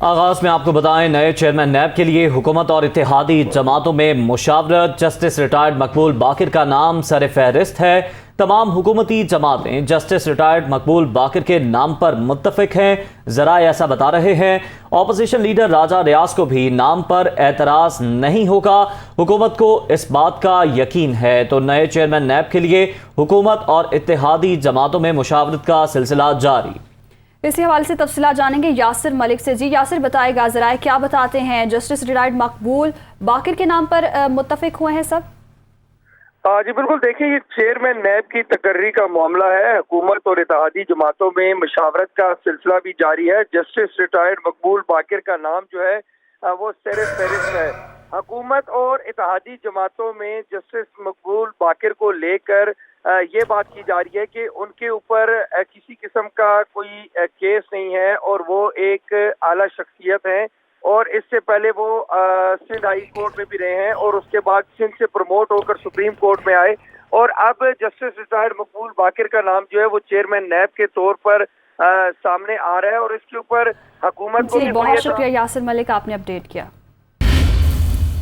آغاز میں آپ کو بتائیں، نئے چیئرمین نیب کے لیے حکومت اور اتحادی جماعتوں میں مشاورت۔ جسٹس ریٹائرڈ مقبول باقر کا نام سر فہرست ہے۔ تمام حکومتی جماعتیں جسٹس ریٹائرڈ مقبول باقر کے نام پر متفق ہیں، ذرائع ایسا بتا رہے ہیں۔ اپوزیشن لیڈر راجہ ریاض کو بھی نام پر اعتراض نہیں ہوگا۔ حکومت کو اس بات کا یقین ہے تو نئے چیئرمین نیب کے لیے حکومت اور اتحادی جماعتوں میں مشاورت کا سلسلہ جاری۔ اسی حوالے سے تفصیلات جانیں گے یاسر ملک سے۔ جی یاسر، بتائے گا ذرائع کیا بتاتے ہیں، جسٹس ریٹائرڈ مقبول باقر کے نام پر متفق ہوئے ہیں سب؟ جی بالکل، دیکھیں یہ چیئرمین نیب کی تقرری کا معاملہ ہے۔ حکومت اور اتحادی جماعتوں میں مشاورت کا سلسلہ بھی جاری ہے۔ جسٹس ریٹائرڈ مقبول باقر کا نام جو ہے وہ سر فہرست ہے۔ حکومت اور اتحادی جماعتوں میں جسٹس مقبول باقر کو لے کر یہ بات کی جا رہی ہے کہ ان کے اوپر کسی قسم کا کوئی کیس نہیں ہے اور وہ ایک اعلیٰ شخصیت ہیں، اور اس سے پہلے وہ سندھ ہائی کورٹ میں بھی رہے ہیں اور اس کے بعد سندھ سے پروموٹ ہو کر سپریم کورٹ میں آئے، اور اب جسٹس ریٹائرڈ مقبول باقر کا نام جو ہے وہ چیئرمین نیب کے طور پر سامنے آ رہا ہے، اور اس کے اوپر حکومت کو بھی بہت شکریہ یاسر ملک، آپ نے اپڈیٹ کیا۔